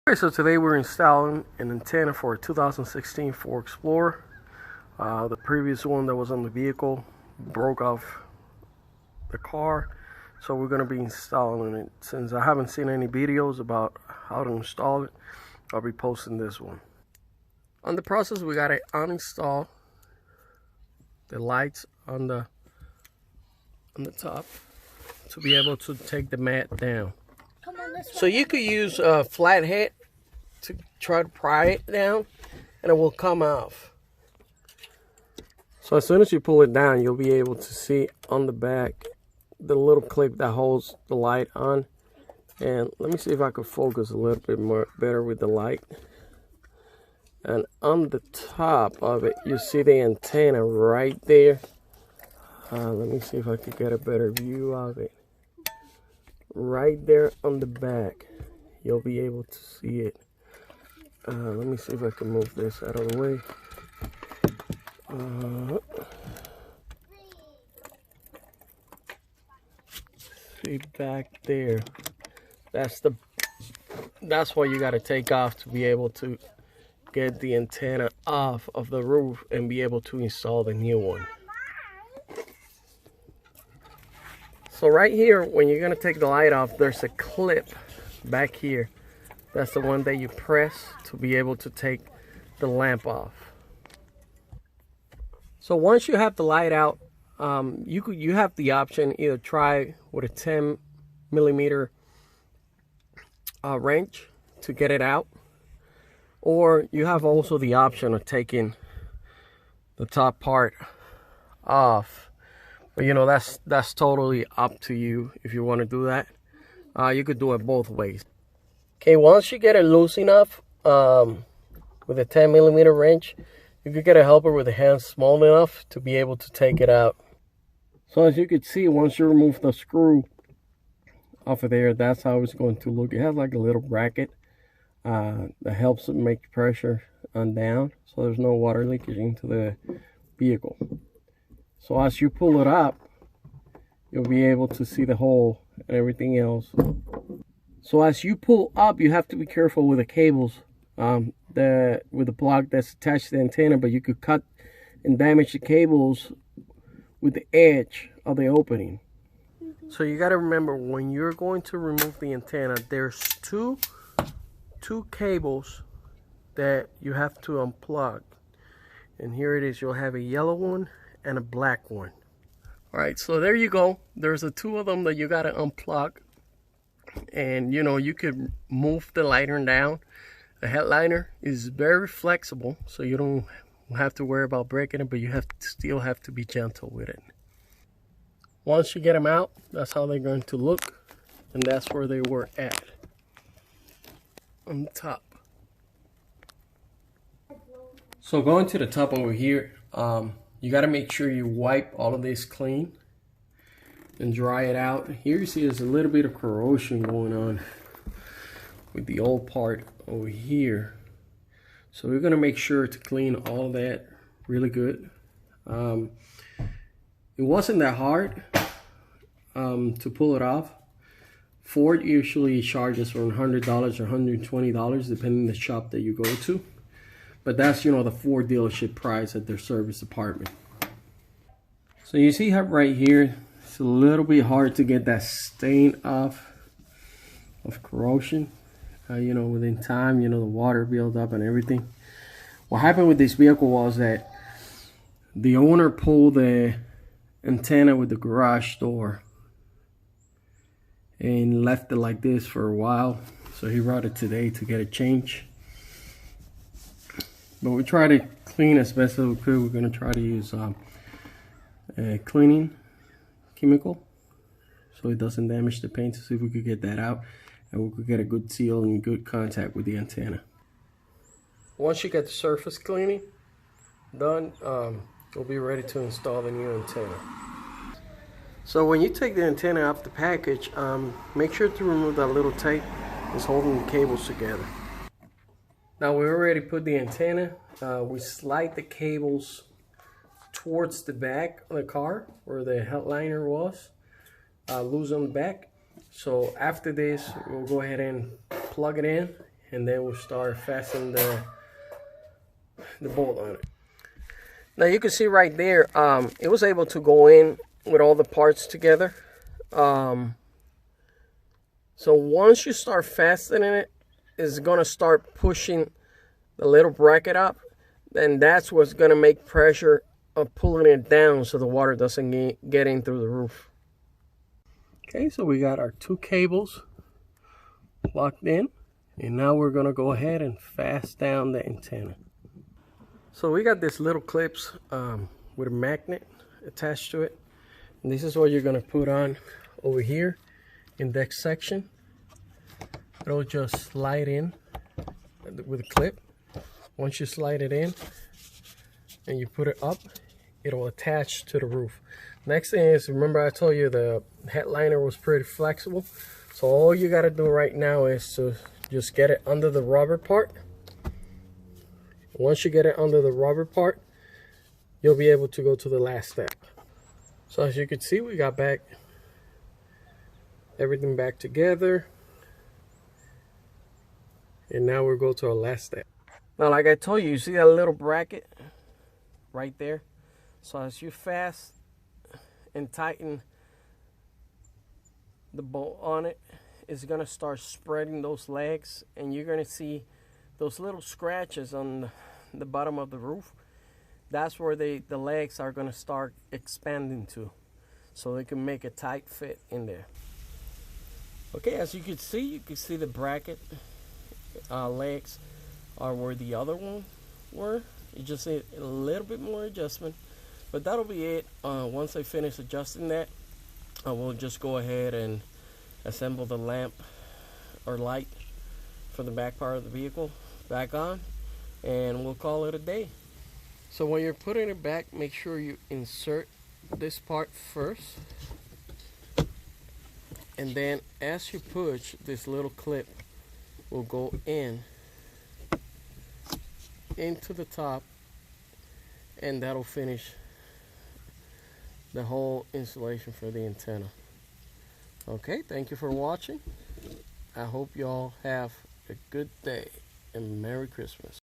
Okay, so today we're installing an antenna for a 2016 Ford Explorer. The previous one that was on the vehicle broke off the car, so we're going to be installing it. Since I haven't seen any videos about how to install it, I'll be posting this one. On the process, we got to uninstall the lights on the top to be able to take the mat down. So you could use a flathead to try to pry it down and it will come off. So as soon as you pull it down, you'll be able to see on the back the little clip that holds the light on. And let me see if I can focus a little bit more better with the light. And on the top of it, you see the antenna right there. Let me see if I can get a better view of it. Right there on the back, you'll be able to see it. Let me see if I can move this out of the way. See back there. That's what you got to take off to be able to get the antenna off of the roof and be able to install the new one. So right here, when you're gonna take the light off, there's a clip back here. That's the one that you press to be able to take the lamp off. So once you have the light out, you have the option either try with a 10 millimeter wrench to get it out, or you have also the option of taking the top part off. But you know, that's totally up to you if you want to do that. You could do it both ways. Okay, once you get it loose enough with a 10 millimeter wrench, you could get a helper with a hand small enough to be able to take it out. So as you can see, once you remove the screw off of there, that's how it's going to look. It has like a little bracket that helps it make pressure on down, so there's no water leakage into the vehicle. So as you pull it up, you'll be able to see the hole and everything else. So as you pull up, you have to be careful with the cables, with the plug that's attached to the antenna, but you could cut and damage the cables with the edge of the opening. So you got to remember, when you're going to remove the antenna, there's two cables that you have to unplug. And here it is. You'll have a yellow one and a black one. All right, so there you go. There's the two of them that you got to unplug. And you know, you could move the liner down. The headliner is very flexible, so you don't have to worry about breaking it, but you still have to be gentle with it. Once you get them out, that's how they're going to look, and that's where they were at on the top. So going to the top over here, you got to make sure you wipe all of this clean and dry it out. Here you see there's a little bit of corrosion going on with the old part over here. So we're going to make sure to clean all that really good. It wasn't that hard to pull it off. Ford usually charges around $100 or $120 depending on the shop that you go to. But that's, you know, the Ford dealership price at their service department. So you see how right here, it's a little bit hard to get that stain off of corrosion. You know, within time, you know, the water build up and everything. What happened with this vehicle was that the owner pulled the antenna with the garage door and left it like this for a while. So he brought it today to get it changed. But we try to clean as best as we could. We're going to try to use a cleaning chemical so it doesn't damage the paint, to see if we could get that out and we could get a good seal and good contact with the antenna. Once you get the surface cleaning done, you'll be ready to install the new antenna. So when you take the antenna off the package, make sure to remove that little tape that's holding the cables together. Now we already put the antenna. We slide the cables towards the back of the car where the headliner was, loose on the back. So after this, we'll go ahead and plug it in and then we'll start fastening the bolt on it. Now you can see right there, it was able to go in with all the parts together. So once you start fastening it, it's gonna start pushing the little bracket up. Then that's what's gonna make pressure of pulling it down so the water doesn't get in through the roof. Okay, so we got our 2 cables locked in, and now we're gonna go ahead and fasten down the antenna. So we got this little clips with a magnet attached to it, and this is what you're gonna put on over here in that section. It'll just slide in with a clip. Once you slide it in and you put it up, it'll attach to the roof. Next thing is, remember I told you the headliner was pretty flexible, so all you got to do right now is to just get it under the rubber part. Once you get it under the rubber part, you'll be able to go to the last step. So as you can see, we got everything back together, and now we'll go to our last step. Now, like I told you, you see that little bracket right there? So as you fasten and tighten the bolt on it, it's gonna start spreading those legs, and you're gonna see those little scratches on the bottom of the roof. That's where the legs are gonna start expanding to, so they can make a tight fit in there. Okay, as you can see the bracket legs are where the other one were. You just need a little bit more adjustment, but that'll be it. Once I finish adjusting that, I will just go ahead and assemble the lamp or light for the back part of the vehicle back on, and we'll call it a day. So when you're putting it back, make sure you insert this part first, and then as you push, this little clip will go into the top, and that'll finish the whole installation for the antenna. Okay, thank you for watching. I hope y'all have a good day and Merry Christmas.